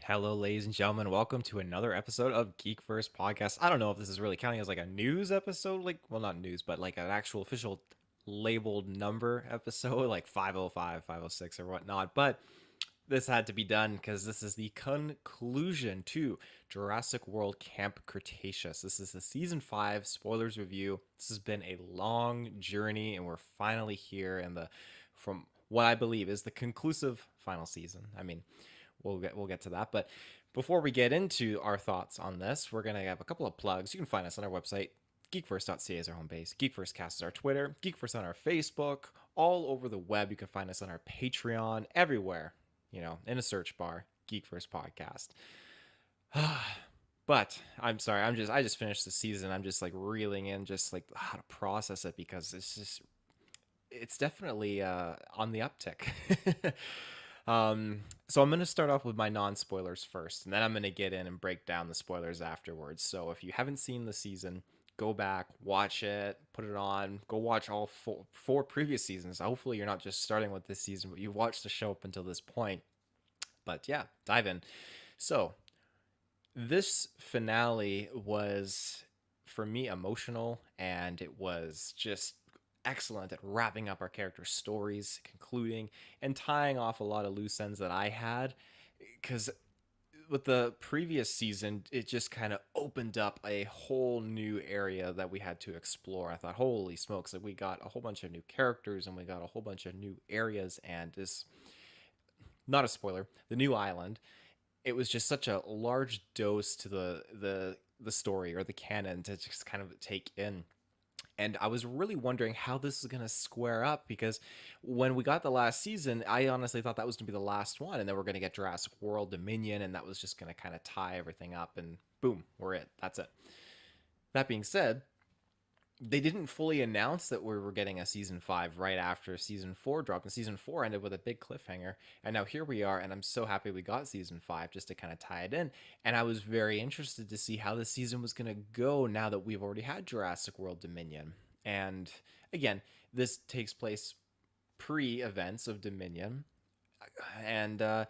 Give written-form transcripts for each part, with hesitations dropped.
Hello, ladies and gentlemen. Welcome to another episode of GeekVerse podcast. I don't know if this is really counting as like a news episode, well, not news, but like an actual official labeled number episode, like 505, 506, or whatnot. But this had to be done because this is the conclusion to Jurassic World Camp Cretaceous. This is the season 5 spoilers review. This has been a long journey, and we're finally here in from what I believe is the conclusive final season. I mean, we'll get to that. But before we get into our thoughts on this, we're gonna have a couple of plugs. You can find us on our website. GeekVerse.ca is our home base. GeekVerseCast is our Twitter. GeekVerse on our Facebook. All over the web, you can find us on our Patreon. Everywhere, in a search bar, GeekVerse Podcast. But I'm sorry, I just finished the season. I'm just like reeling in, just like how to process it because it's definitely on the uptick. So I'm going to start off with my non-spoilers first, and then I'm going to get in and break down the spoilers afterwards. So if you haven't seen the season, go back, watch it, put it on, go watch all four previous seasons. Hopefully you're not just starting with this season, but you've watched the show up until this point. But yeah, dive in. So this finale was, for me, emotional, and it was just excellent at wrapping up our characters' stories, concluding, and tying off a lot of loose ends that I had. Because with the previous season, it just kind of opened up a whole new area that we had to explore. I thought, holy smokes, like we got a whole bunch of new characters and we got a whole bunch of new areas, and this, not a spoiler, the new island, it was just such a large dose to the story or the canon to just kind of take in. And I was really wondering how this is going to square up because when we got the last season, I honestly thought that was going to be the last one, and then we're going to get Jurassic World Dominion, and that was just going to kind of tie everything up, and boom, we're it. That's it. That being said, they didn't fully announce that we were getting a season 5 right after season 4 dropped, and season 4 ended with a big cliffhanger. And now here we are, and I'm so happy we got season 5 just to kind of tie it in. And I was very interested to see how the season was going to go now that we've already had Jurassic World Dominion. And again, this takes place pre events of Dominion. And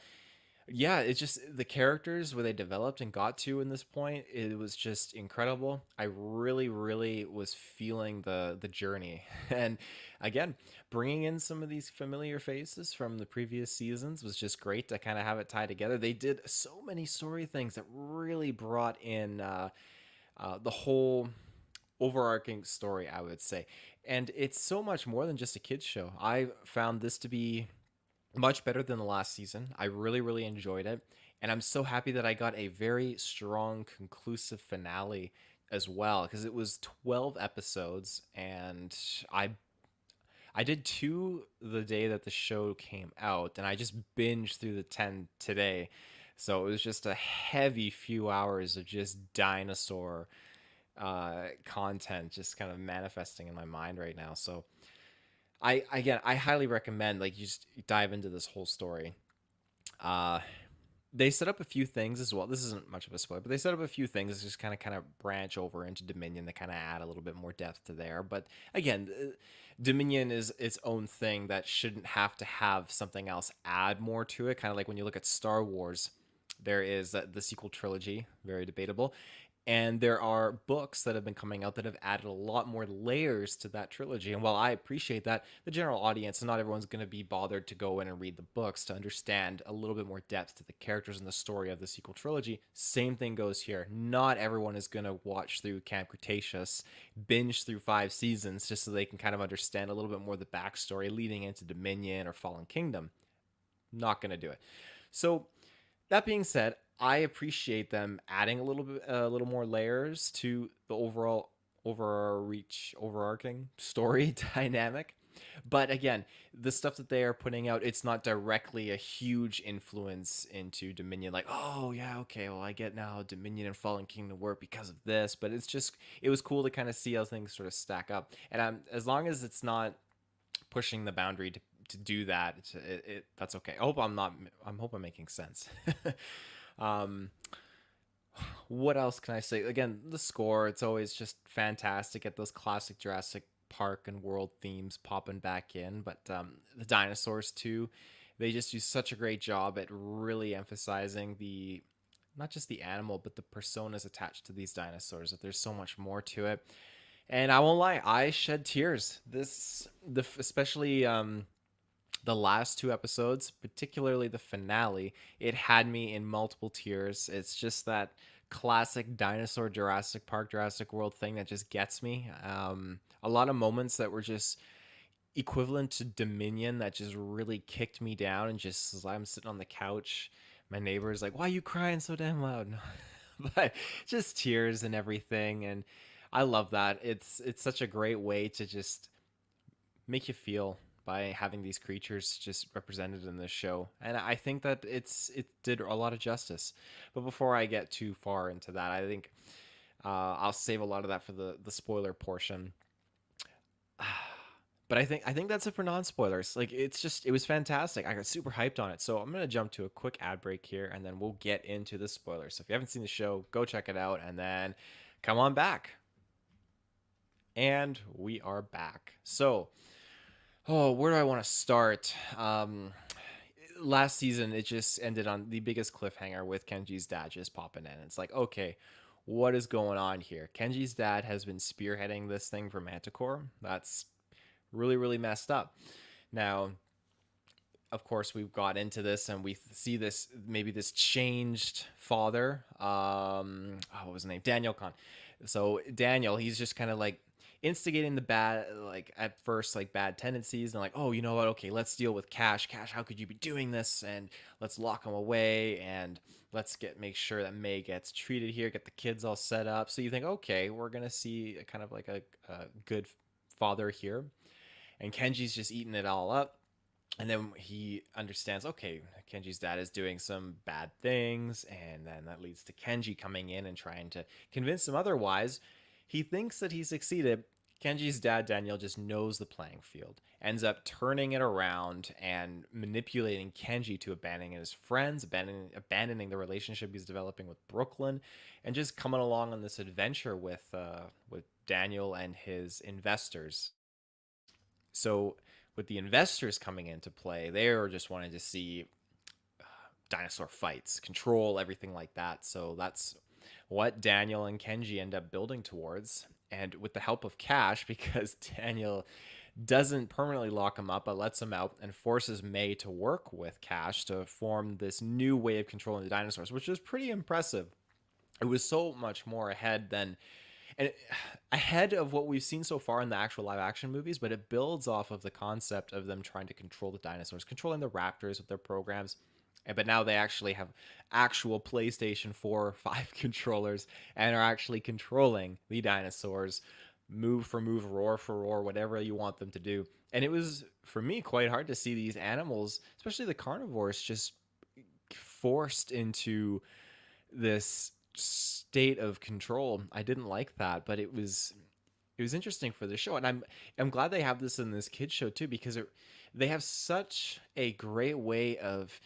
yeah, it's just the characters where they developed and got to in this point, it was just incredible. I really, really was feeling the journey. And again, bringing in some of these familiar faces from the previous seasons was just great to kind of have it tied together. They did so many story things that really brought in the whole overarching story, I would say. And it's so much more than just a kids show. I found this to be much better than the last season. I really, really enjoyed it. And I'm so happy that I got a very strong, conclusive finale as well, because it was 12 episodes, and I did two the day that the show came out, and I just binged through the 10 today. So it was just a heavy few hours of just dinosaur content just kind of manifesting in my mind right now. So I highly recommend like you just dive into this whole story. Uh they set up a few things as well. This isn't much of a spoiler, but they set up a few things that just kind of branch over into Dominion that kind of add a little bit more depth to there. But again, Dominion is its own thing that shouldn't have to have something else add more to it. Kind of like when you look at Star Wars, there is the sequel trilogy, very debatable, and there are books that have been coming out that have added a lot more layers to that trilogy. And while I appreciate that, the general audience, not everyone's going to be bothered to go in and read the books to understand a little bit more depth to the characters and the story of the sequel trilogy. Same thing goes here. Not everyone is going to watch through Camp Cretaceous, binge through 5 seasons just so they can kind of understand a little bit more of the backstory leading into Dominion or Fallen Kingdom. Not going to do it. So that being said, I appreciate them adding a little more layers to the overarching story dynamic. But again, the stuff that they are putting out, it's not directly a huge influence into Dominion. Like, oh yeah, okay, well I get now how Dominion and Fallen Kingdom work because of this. But it was cool to kind of see how things sort of stack up. And as long as it's not pushing the boundary to do that, that's okay. I hope I'm making sense. um, what else can I say? Again, the score, it's always just fantastic at those classic Jurassic Park and world themes popping back in. But the dinosaurs too, They just do such a great job at really emphasizing the not just the animal, but the personas attached to these dinosaurs. That there's so much more to it. And I won't lie, I shed tears. Especially the last two episodes, particularly the finale, it had me in multiple tears. It's just that classic dinosaur Jurassic Park, Jurassic World thing that just gets me. A lot of moments that were just equivalent to Dominion that just really kicked me down, and just as I'm sitting on the couch, my neighbor's like, "Why are you crying so damn loud?" But just tears and everything, and I love that. It's such a great way to just make you feel by having these creatures just represented in this show. And I think that it did a lot of justice. But before I get too far into that, I think I'll save a lot of that for the spoiler portion. But I think that's it for non-spoilers. Like, it was fantastic. I got super hyped on it. So I'm gonna jump to a quick ad break here, and then we'll get into the spoilers. So if you haven't seen the show, go check it out, and then come on back. And we are back. So, oh, where do I want to start? Last season, it just ended on the biggest cliffhanger with Kenji's dad just popping in. It's like, okay, what is going on here? Kenji's dad has been spearheading this thing for Manticore. That's really, really messed up. Now, of course, we've got into this and we see this, maybe this changed father. What was his name? Daniel Khan. So Daniel, he's just kind of like instigating the bad, like at first, like bad tendencies, and like, oh, you know what? Okay, let's deal with Cash. Cash, how could you be doing this? And let's lock him away, and let's make sure that May gets treated here, get the kids all set up. So you think, okay, we're gonna see kind of like a good father here, and Kenji's just eating it all up. And then he understands, okay, Kenji's dad is doing some bad things, and then that leads to Kenji coming in and trying to convince him otherwise. He thinks that he succeeded. Kenji's dad, Daniel, just knows the playing field, ends up turning it around and manipulating Kenji to abandoning his friends, abandoning the relationship he's developing with Brooklyn, and just coming along on this adventure with Daniel and his investors. So with the investors coming into play, they're just wanting to see dinosaur fights, control, everything like that. So that's what Daniel and Kenji end up building towards. And with the help of Cash, because Daniel doesn't permanently lock him up, but lets him out and forces May to work with Cash to form this new way of controlling the dinosaurs, which is pretty impressive. It was so much more ahead than and ahead of what we've seen so far in the actual live action movies, but it builds off of the concept of them trying to control the dinosaurs, controlling the raptors with their programs. But now they actually have actual PlayStation 4 5 controllers and are actually controlling the dinosaurs move for move, roar for roar, whatever you want them to do. And it was, for me, quite hard to see these animals, especially the carnivores, just forced into this state of control. I didn't like that, but it was interesting for the show, and I'm glad they have this in this kids show too, because they have such a great way of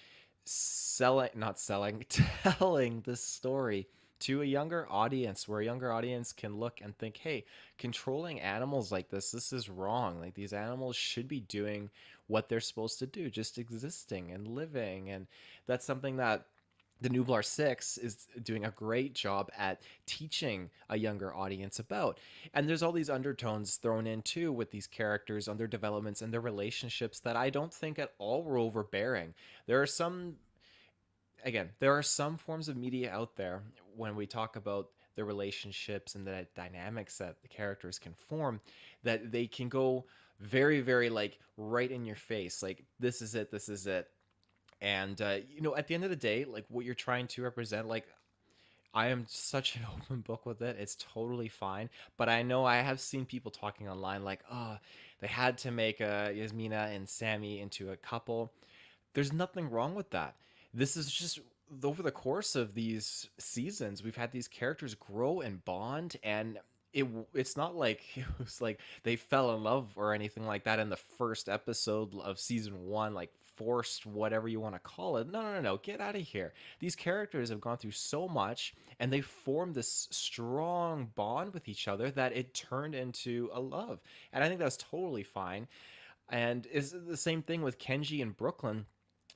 selling, not selling, telling this story to a younger audience, where a younger audience can look and think, hey, controlling animals like this is wrong. Like, these animals should be doing what they're supposed to do, just existing and living. And that's something that the Nublar 6 is doing a great job at teaching a younger audience about. And there's all these undertones thrown in too with these characters on their developments and their relationships that I don't think at all were overbearing. There are some, again, there are some forms of media out there when we talk about the relationships and the dynamics that the characters can form, that they can go very, very like right in your face. Like, this is it, this is it. And at the end of the day, like, what you're trying to represent, like, I am such an open book with it. It's totally fine. But I know I have seen people talking online like, oh, they had to make Yasmina and Sammy into a couple. There's nothing wrong with that. This is just over the course of these seasons, we've had these characters grow and bond, and it's not like it was like they fell in love or anything like that in the first episode of season one, like forced, whatever you want to call it. No, no, no, no. Get out of here. These characters have gone through so much, and they formed this strong bond with each other that it turned into a love. And I think that's totally fine. And it's the same thing with Kenji and Brooklyn.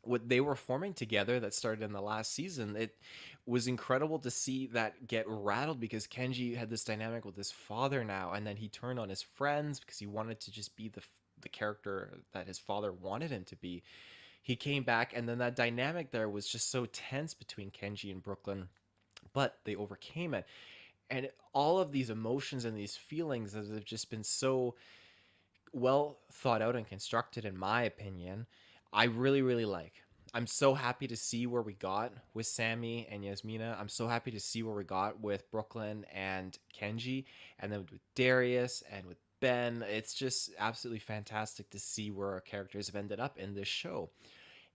what they were forming together that started in the last season, it was incredible to see that get rattled because Kenji had this dynamic with his father now, and then he turned on his friends because he wanted to just be the character that his father wanted him to be. He came back, and then that dynamic there was just so tense between Kenji and Brooklyn, but they overcame it. And all of these emotions and these feelings that have just been so well thought out and constructed, in my opinion, I really, really like. I'm so happy to see where we got with Sammy and Yasmina. I'm so happy to see where we got with Brooklyn and Kenji, and then with Darius and with Ben. It's just absolutely fantastic to see where our characters have ended up in this show.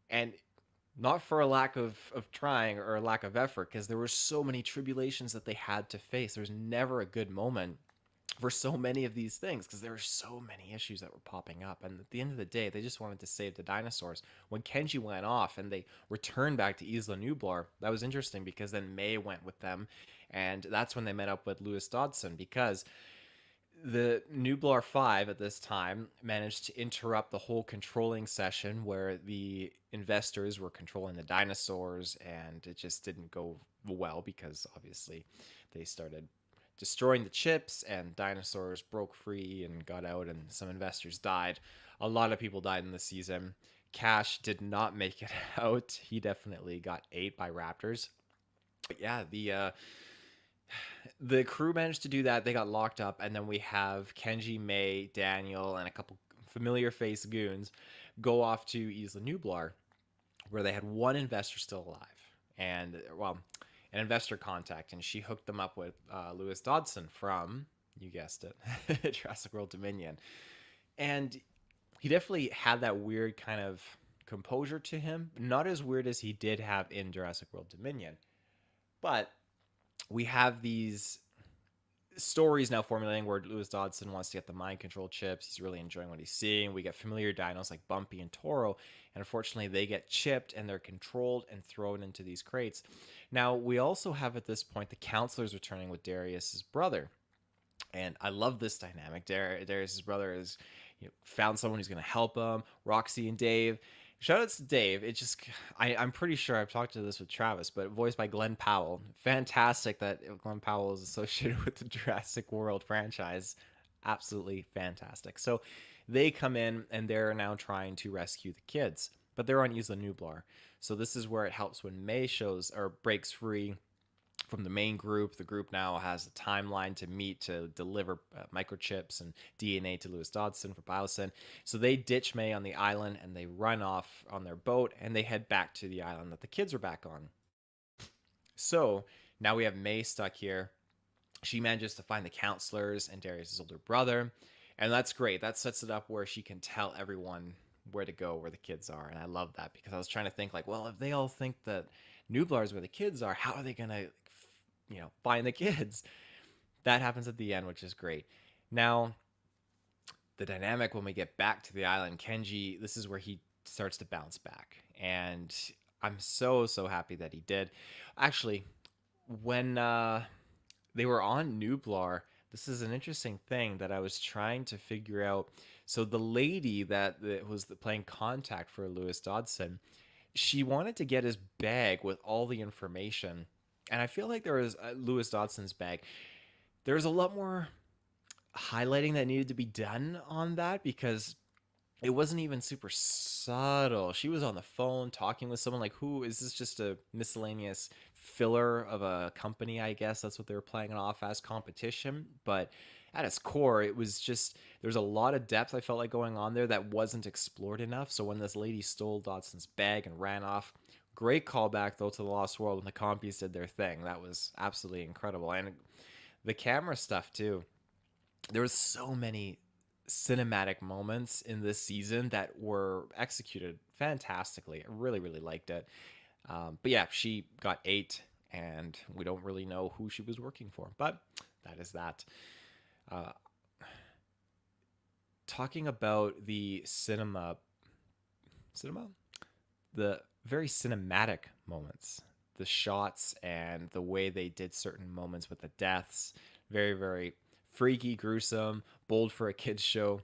And not for a lack of trying or a lack of effort, because there were so many tribulations that they had to face. There's never a good moment for so many of these things because there were so many issues that were popping up, and at the end of the day they just wanted to save the dinosaurs. When Kenji went off and they returned back to Isla Nublar, that was interesting because then May went with them, and that's when they met up with Lewis Dodson, because the Nublar 5 at this time managed to interrupt the whole controlling session where the investors were controlling the dinosaurs, and it just didn't go well because obviously they started destroying the chips and dinosaurs broke free and got out, and some investors died. A lot of people died in the season. Cash did not make it out. He definitely got ate by raptors. But yeah, the crew managed to do that. They got locked up, and then we have Kenji, May, Daniel, and a couple familiar face goons go off to Isla Nublar, where they had one investor still alive, and well, an investor contact, and she hooked them up with Lewis Dodson from, you guessed it, Jurassic World Dominion, and he definitely had that weird kind of composure to him, not as weird as he did have in Jurassic World Dominion, but we have these stories now formulating where Lewis Dodson wants to get the mind control chips. He's really enjoying what he's seeing. We get familiar dinos like Bumpy and Toro, and unfortunately they get chipped and they're controlled and thrown into these crates. Now we also have at this point the counselors returning with Darius's brother, and I love this dynamic. Darius's brother is, found someone who's going to help him. Roxy and Dave. Shout outs to Dave. It just, I'm pretty sure I've talked to this with Travis, but voiced by Glenn Powell. Fantastic that Glenn Powell is associated with the Jurassic World franchise. Absolutely fantastic. So they come in and they're now trying to rescue the kids, but they're on Isla Nublar. So this is where it helps when May shows or breaks free from the main group. The group now has a timeline to meet to deliver microchips and DNA to Lewis Dodson for Biosyn. So they ditch May on the island and they run off on their boat and they head back to the island that the kids are back on. So now we have May stuck here. She manages to find the counselors and Darius' older brother. And that's great. That sets it up where she can tell everyone where to go, where the kids are. And I love that because I was trying to think like, well, if they all think that Nublar is where the kids are, how are they going to find the kids? That happens at the end, which is great. Now, the dynamic when we get back to the island, Kenji, this is where he starts to bounce back. And I'm so, so happy that he did. Actually, when they were on Nublar, this is an interesting thing that I was trying to figure out. So the lady that was playing contact for Lewis Dodson, she wanted to get his bag with all the information, and I feel like there was Lewis Dodson's bag. There's a lot more highlighting that needed to be done on that because it wasn't even super subtle. She was on the phone talking with someone. Like, who is this? Just a miscellaneous filler of a company, I guess that's what they were playing it off as, competition. But at its core, it was just, there's a lot of depth I felt like going on there that wasn't explored enough. So when this lady stole Dodson's bag and ran off, great callback though to the Lost World when the compies did their thing. That was absolutely incredible. And the camera stuff too. There was so many cinematic moments in this season that were executed fantastically. I really, really liked it. But yeah, she got 8, and we don't really know who she was working for. But that is that. Uh, Talking about the cinema, the very cinematic moments, the shots, and the way they did certain moments with the deaths, very, very freaky, gruesome, bold for a kids show.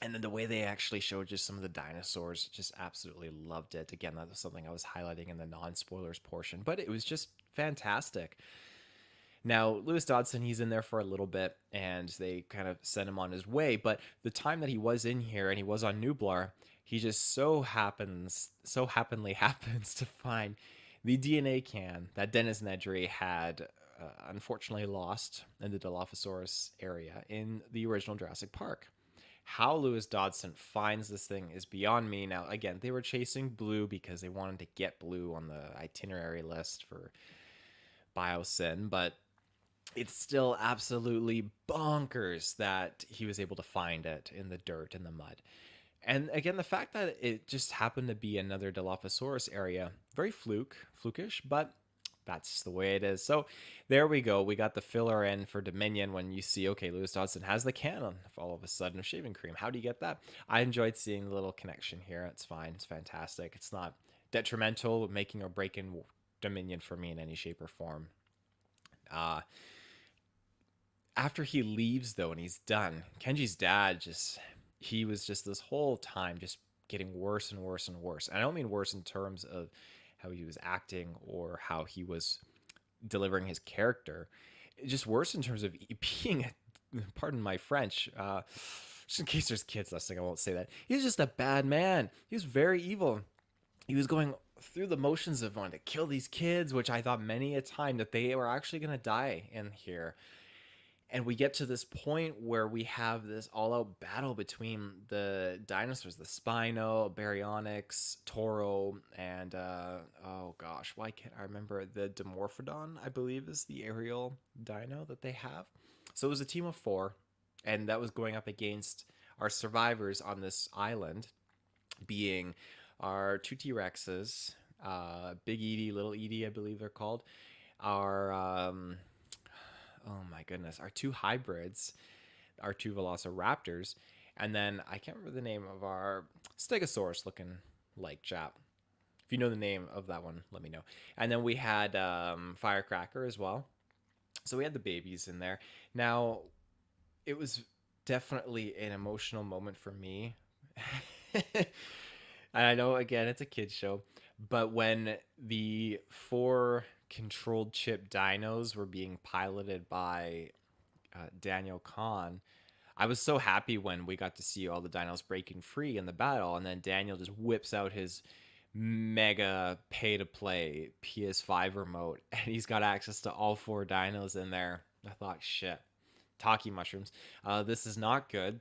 And then the way they actually showed just some of the dinosaurs, just absolutely loved it. Again, that was something I was highlighting in the non-spoilers portion, but it was just fantastic. Now, Lewis Dodson, he's in there for a little bit and they kind of sent him on his way. But the time that he was in here and he was on Nublar, he just so happenly happens to find the DNA can that Dennis Nedry had unfortunately lost in the Dilophosaurus area in the original Jurassic Park. How Lewis Dodson finds this thing is beyond me. Now, again, they were chasing Blue because they wanted to get Blue on the itinerary list for Biosyn, but it's still absolutely bonkers that he was able to find it in the dirt and the mud. And again, the fact that it just happened to be another Dilophosaurus area, very flukish, but that's just the way it is. So there we go. We got the filler in for Dominion when you see, okay, Lewis Dodson has the cannon all of a sudden of shaving cream. How do you get that? I enjoyed seeing the little connection here. It's fine. It's fantastic. It's not detrimental, making or breaking Dominion for me in any shape or form. After he leaves though and he's done, Kenji's dad he was just this whole time just getting worse and worse and worse. And I don't mean worse in terms of how he was acting or how he was delivering his character. Just worse in terms of being, pardon my French, just in case there's kids listening, I won't say that. He's just a bad man. He was very evil. He was going through the motions of wanting to kill these kids, which I thought many a time that they were actually going to die in here. And we get to this point where we have this all-out battle between the dinosaurs, the Spino, Baryonyx, Toro, and oh gosh, why can't I remember? The Dimorphodon, I believe, is the aerial dino that they have. So it was a team of 4, and that was going up against our survivors on this island, being our 2 T-Rexes, Big Edie, Little Edie, I believe they're called, our oh my goodness, our 2 hybrids, our 2 velociraptors, and then I can't remember the name of our stegosaurus looking like Jap. If you know the name of that one, let me know. And then we had Firecracker as well. So we had the babies in there. Now, it was definitely an emotional moment for me. And I know, again, it's a kid's show, but when the 4 controlled chip dinos were being piloted by Daniel Kahn, I was so happy when we got to see all the dinos breaking free in the battle, and then Daniel just whips out his mega pay-to-play PS5 remote, and he's got access to all 4 dinos in there. I thought, shit, Taki mushrooms. This is not good.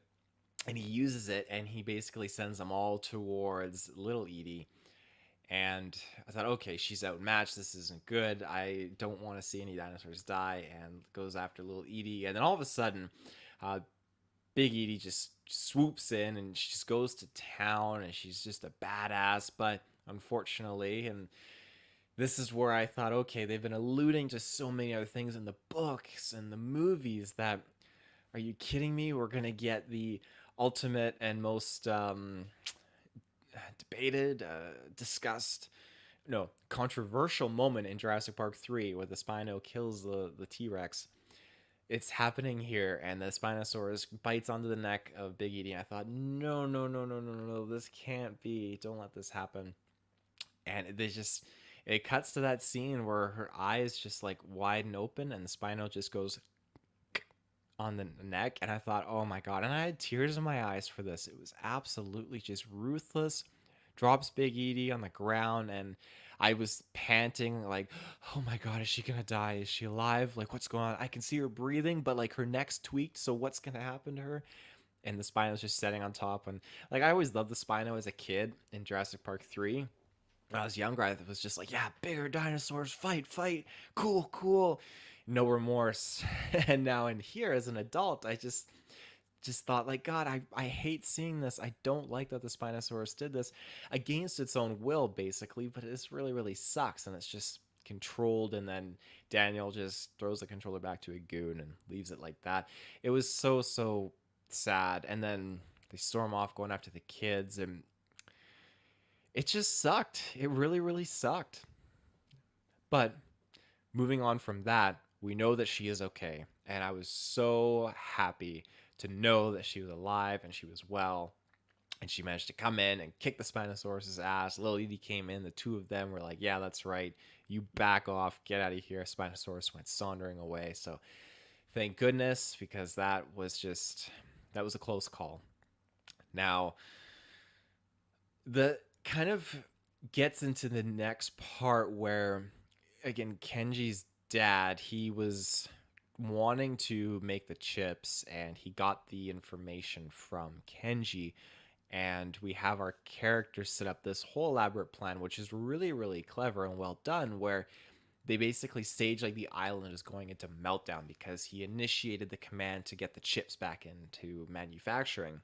And he uses it, and he basically sends them all towards Little Edie. And I thought, okay, she's outmatched. This isn't good. I don't want to see any dinosaurs die. And goes after Little Edie. And then all of a sudden, Big Edie just swoops in and she just goes to town. And she's just a badass. But unfortunately, and this is where I thought, okay, they've been alluding to so many other things in the books and the movies that, are you kidding me? We're going to get the ultimate and most debated, discussed, no, controversial moment in Jurassic Park 3 where the Spino kills the T-Rex. It's happening here, and the Spinosaurus bites onto the neck of Big Edie. I thought, no, no, no, no, no, no, this can't be. Don't let this happen. And it cuts to that scene where her eyes just like widen open, and the Spino just goes on the neck. And I thought, oh my god. And I had tears in my eyes for this. It was absolutely just ruthless. Drops Big Edie on the ground, and I was panting like, oh my god, is she gonna die? Is she alive? Like, what's going on? I can see her breathing, but like her neck's tweaked, so what's gonna happen to her? And the Spino's just sitting on top. And like, I always loved the Spino as a kid in Jurassic Park 3. When I was younger, I was just like, yeah, bigger dinosaurs, fight, cool, no remorse. And now in here as an adult, I just thought, like, god, I hate seeing this. I don't like that the Spinosaurus did this against its own will, basically, but this really sucks. And it's just controlled, and then Daniel just throws the controller back to a goon and leaves it like that. It was so sad. And then they storm off going after the kids, and it just sucked. It really sucked. But moving on from that, we know that she is okay, and I was so happy to know that she was alive and she was well. And she managed to come in and kick the Spinosaurus's ass. Lil Edie came in. The two of them were like, yeah, that's right. You back off. Get out of here. Spinosaurus went sauntering away. So thank goodness, because that was a close call. Now, the kind of gets into the next part where, again, Kenji's dad, he was wanting to make the chips and he got the information from Kenji, and we have our characters set up this whole elaborate plan, which is really, really clever and well done, where they basically stage like the island is going into meltdown because he initiated the command to get the chips back into manufacturing.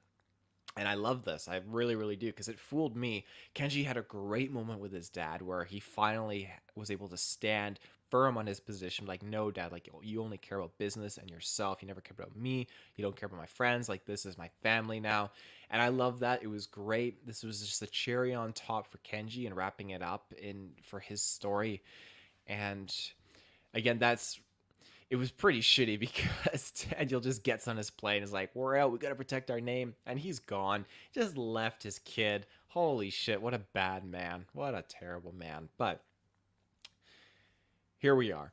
And I love this. I really, really do, because it fooled me. Kenji had a great moment with his dad where he finally was able to stand firm on his position. Like, no, dad, like, you only care about business and yourself. You never care about me. You don't care about my friends. Like, this is my family now. And I love that. It was great. This was just the cherry on top for Kenji and wrapping it up in for his story. And again, it was pretty shitty because Daniel just gets on his plane and is like, we're out, we gotta protect our name, and he's gone. Just left his kid. Holy shit, what a bad man. What a terrible man. But here we are.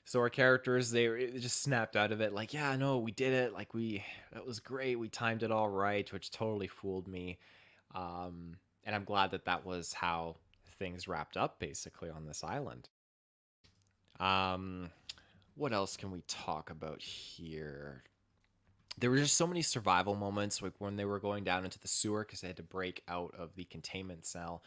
So our characters, they just snapped out of it, like, yeah, no, we did it. Like, that was great. We timed it all right, which totally fooled me. And I'm glad that that was how things wrapped up, basically, on this island. Um, what else can we talk about here? There were just so many survival moments, like when they were going down into the sewer because they had to break out of the containment cell.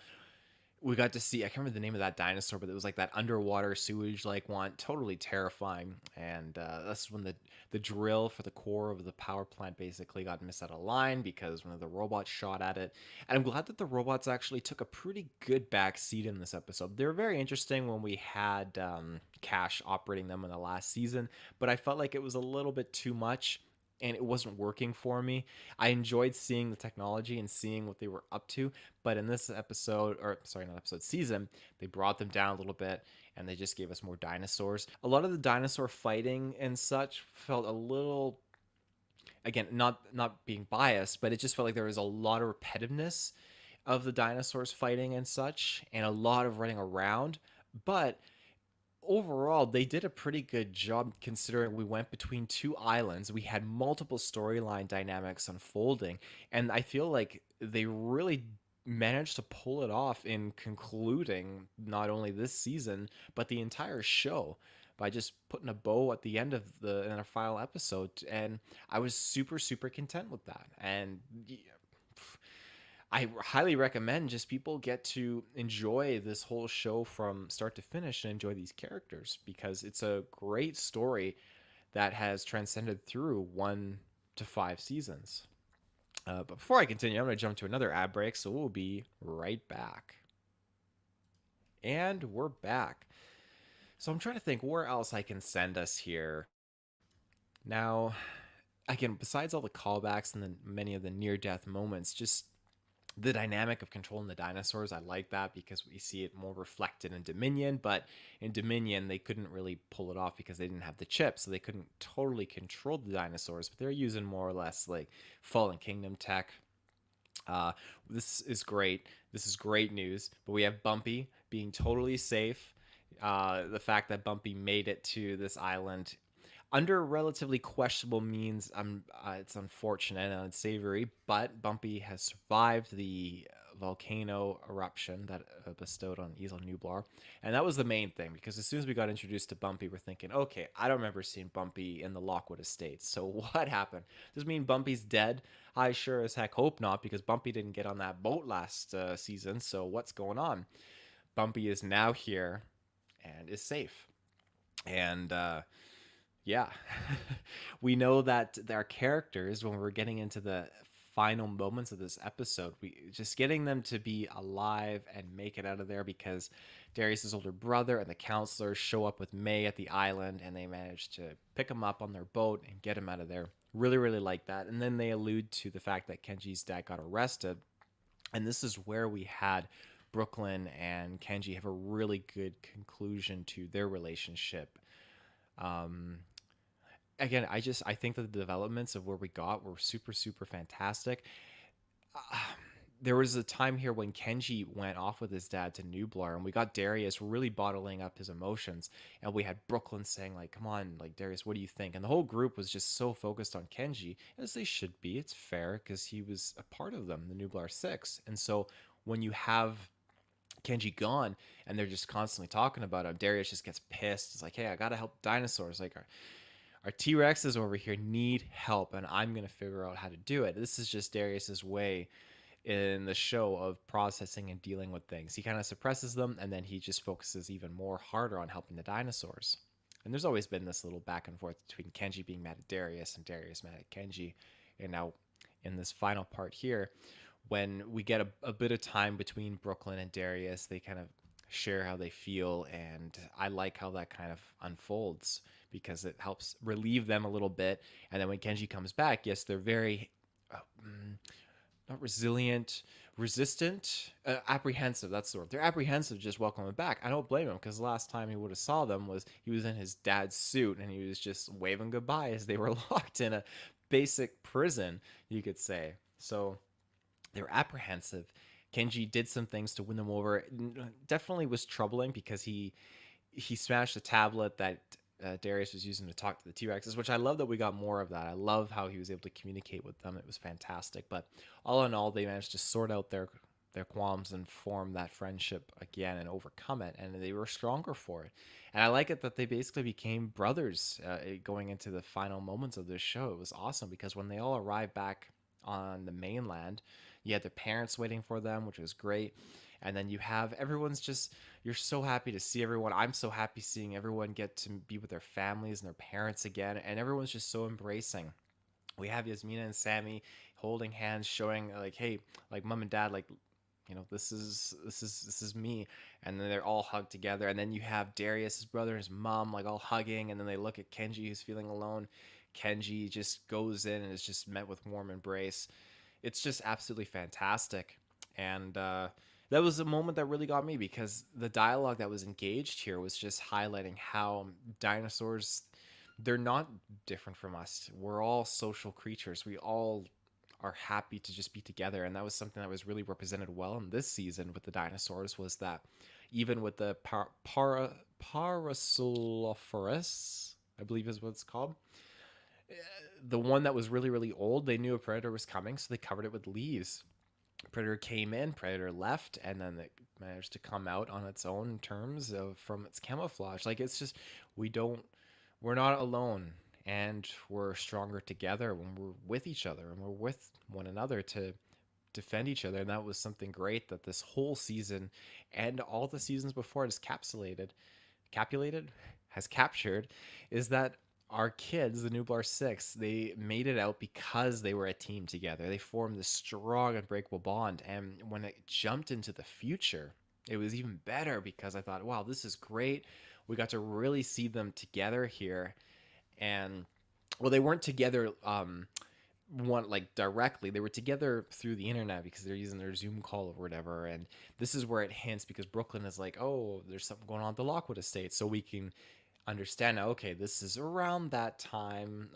We got to see, I can't remember the name of that dinosaur, but it was like that underwater sewage like one, totally terrifying. And that's when the drill for the core of the power plant basically got missed out of line because one of the robots shot at it. And I'm glad that the robots actually took a pretty good back seat in this episode. They were very interesting when we had Cash operating them in the last season, but I felt like it was a little bit too much and it wasn't working for me. I enjoyed seeing the technology and seeing what they were up to, but in this episode, or sorry, not episode, season, they brought them down a little bit and they just gave us more dinosaurs. A lot of the dinosaur fighting and such felt a little, again, not being biased, but it just felt like there was a lot of repetitiveness of the dinosaurs fighting and such, and a lot of running around. But overall, they did a pretty good job considering we went between two islands. We had multiple storyline dynamics unfolding, and I feel like they really managed to pull it off in concluding not only this season but the entire show by just putting a bow at the end of the in a final episode. And I was super, super content with that. And I highly recommend just people get to enjoy this whole show from start to finish and enjoy these characters, because it's a great story that has transcended through 1 to 5 seasons. But before I continue, I'm going to jump to another ad break, so we'll be right back. And we're back. So I'm trying to think where else I can send us here. Now, again, besides all the callbacks and the many of the near-death moments, just the dynamic of controlling the dinosaurs, I like that because we see it more reflected in Dominion. But in Dominion, they couldn't really pull it off because they didn't have the chip, so they couldn't totally control the dinosaurs. But they're using more or less like Fallen Kingdom tech. This is great. This is great news. But we have Bumpy being totally safe. The fact that Bumpy made it to this island under relatively questionable means, it's unfortunate and unsavory, but Bumpy has survived the volcano eruption that bestowed on Isla Nublar. And that was the main thing, because as soon as we got introduced to Bumpy, we're thinking, okay, I don't remember seeing Bumpy in the Lockwood Estates. So what happened? Does this mean Bumpy's dead? I sure as heck hope not, because Bumpy didn't get on that boat last season. So what's going on? Bumpy is now here and is safe. And yeah, we know that our characters, when we're getting into the final moments of this episode, we just getting them to be alive and make it out of there, because Darius's older brother and the counselors show up with May at the island and they manage to pick him up on their boat and get him out of there. Really, really like that. And then they allude to the fact that Kenji's dad got arrested, and this is where we had Brooklyn and Kenji have a really good conclusion to their relationship. Um, again, I think that the developments of where we got were super super fantastic. uh, there was a time here when Kenji went off with his dad to Nublar, and we got Darius really bottling up his emotions, and we had Brooklyn saying like, "Come on, like Darius, what do you think?" And the whole group was just so focused on Kenji, as they should be. It's fair because he was a part of them, the Nublar Six, and so when you have Kenji gone and they're just constantly talking about him, Darius just gets pissed. It's like, "Hey, I gotta help dinosaurs. Like our T Rexes over here need help, and I'm gonna figure out how to do it." This is just Darius's way in the show of processing and dealing with things. He kind of suppresses them, and then he just focuses even more harder on helping the dinosaurs. And there's always been this little back and forth between Kenji being mad at Darius and Darius mad at Kenji. And now in this final part here, when we get a bit of time between Brooklyn and Darius, they kind of share how they feel, and I like how that kind of unfolds because it helps relieve them a little bit. And then when Kenji comes back, yes, they're very uh, not resilient, resistant, apprehensive. That's the word. They're apprehensive. Just welcome him back. I don't blame him because the last time he would have saw them was he was in his dad's suit and he was just waving goodbye as they were locked in a basic prison, you could say. So they were apprehensive. Kenji did some things to win them over. Definitely was troubling because he smashed the tablet that Darius was using to talk to the T Rexes, which I love that we got more of that. I love how he was able to communicate with them. It was fantastic. But all in all, they managed to sort out their qualms and form that friendship again and overcome it, and they were stronger for it. And I like it that they basically became brothers going into the final moments of this show. It was awesome because when they all arrived back on the mainland, you had their parents waiting for them, which was great. And then you have everyone's just you're so happy to see everyone. I'm so happy seeing everyone get to be with their families and their parents again, and everyone's just so embracing. We have Yasmina and Sammy holding hands, showing like, hey, like mom and dad, like this is me, and then they're all hugged together. And then you have Darius, his brother, and his mom, like all hugging, and then they look at Kenji, who's feeling alone. Kenji just goes in and is just met with warm embrace. It's just absolutely fantastic. And that was a moment that really got me because the dialogue that was engaged here was just highlighting how dinosaurs, they're not different from us. We're all social creatures. We all are happy to just be together, and that was something that was really represented well in this season with the dinosaurs. Was that even with the Parasaurolophus, I believe is what it's called, the one that was really really old, they knew a predator was coming, so they covered it with leaves. Predator came in, Predator left, and then it managed to come out on its own terms from its camouflage. Like it's just we don't we're not alone, and we're stronger together when we're with each other and we're with one another to defend each other. And that was something great that this whole season and all the seasons before it is capulated, has captured, is that our kids, the Nublar Six, they made it out because they were a team together. They formed this strong, unbreakable bond. And when it jumped into the future, it was even better because I thought, wow, this is great. We got to really see them together here. And well, they weren't together one like directly. They were together through the internet because they're using their Zoom call or whatever. And this is where it hints because Brooklyn is like, oh, there's something going on at the Lockwood estate, so we can understand now, okay, this is around that time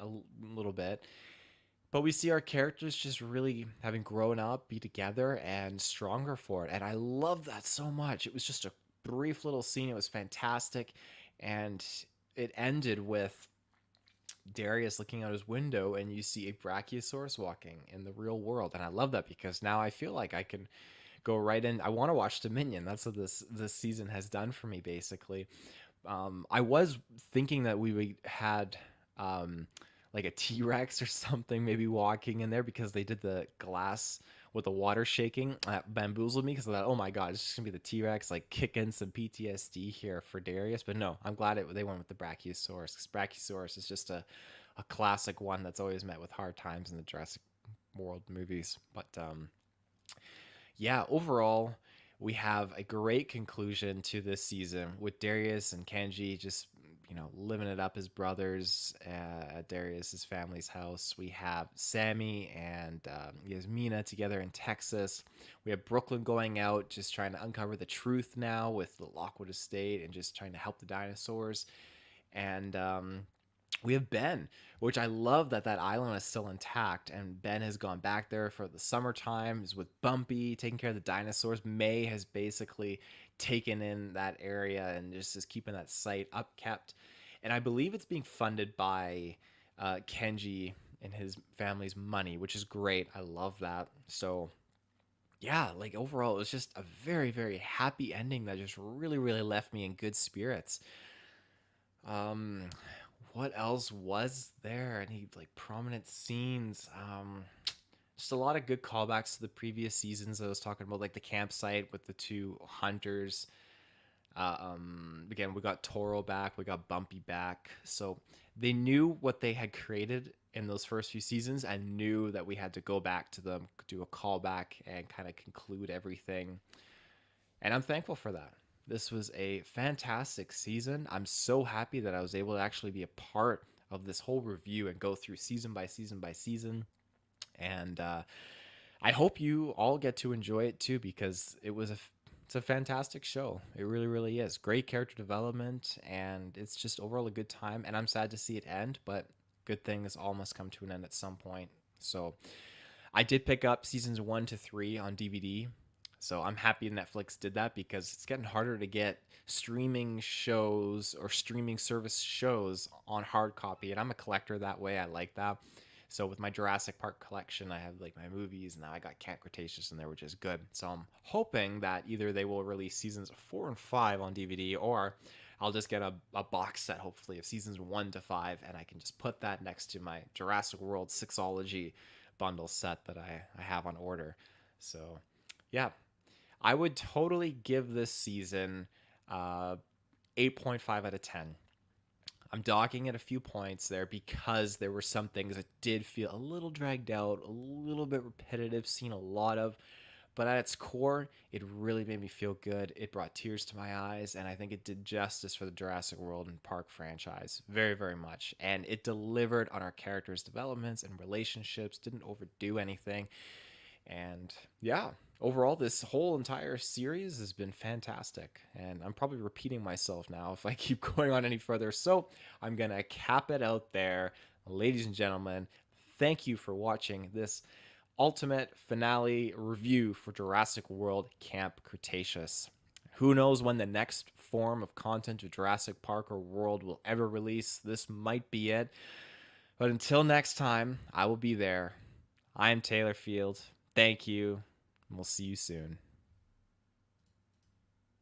little bit. But we see our characters just really having grown up, be together, and stronger for it. And I love that so much. It was just a brief little scene. It was fantastic. And it ended with Darius looking out his window, and you see a Brachiosaurus walking in the real world. And I love that because now I feel like I can go right in. I want to watch Dominion. That's what this season has done for me, basically. I was thinking that we had like a T Rex or something maybe walking in there because they did the glass with the water shaking. That bamboozled me because I thought, oh my god, it's just gonna be the T Rex like kicking some PTSD here for Darius. But no, I'm glad they went with the Brachiosaurus because Brachiosaurus is just a classic one that's always met with hard times in the Jurassic World movies. But yeah, overall, we have a great conclusion to this season with Darius and Kenji just, living it up as brothers at Darius's family's house. We have Sammy and Yasmina together in Texas. We have Brooklyn going out, just trying to uncover the truth now with the Lockwood estate and just trying to help the dinosaurs. And We have Ben, which I love that that island is still intact, and Ben has gone back there for the summertime. Is with Bumpy taking care of the dinosaurs. May has basically taken in that area and just is keeping that site upkept. And I believe it's being funded by Kenji and his family's money, which is great. I love that. So yeah, like overall, it was just a very, very happy ending that just really, really left me in good spirits. Um, what else was there? Any like prominent scenes? Just a lot of good callbacks to the previous seasons I was talking about, like the campsite with the two hunters. Again, we got Toro back, we got Bumpy back. So they knew what they had created in those first few seasons and knew that we had to go back to them, do a callback, and kind of conclude everything. And I'm thankful for that. This was a fantastic season. I'm so happy that I was able to actually be a part of this whole review and go through season by season by season. And I hope you all get to enjoy it too, because it's a fantastic show. It really, really is. Great character development, and it's just overall a good time. And I'm sad to see it end, but good things all must come to an end at some point. So I did pick up seasons 1 to 3 on DVD. So I'm happy Netflix did that because it's getting harder to get streaming shows or streaming service shows on hard copy. And I'm a collector that way. I like that. So with my Jurassic Park collection, I have like my movies, and now I got Camp Cretaceous in there, which is good. So I'm hoping that either they will release seasons 4 and 5 on DVD, or I'll just get a box set, hopefully, of seasons 1 to 5, and I can just put that next to my Jurassic World Sixology bundle set that I have on order. So yeah, I would totally give this season uh, 8.5 out of 10. I'm docking it a few points there because there were some things that did feel a little dragged out, a little bit repetitive, seen a lot of. But at its core, it really made me feel good. It brought tears to my eyes, and I think it did justice for the Jurassic World and Park franchise very, very much. And it delivered on our characters' developments and relationships, didn't overdo anything. And yeah, overall, this whole entire series has been fantastic. And I'm probably repeating myself now if I keep going on any further. So I'm going to cap it out there. Ladies and gentlemen, thank you for watching this ultimate finale review for Jurassic World Camp Cretaceous. Who knows when the next form of content of Jurassic Park or World will ever release? This might be it. But until next time, I will be there. I am Taylor Field. Thank you, and we'll see you soon.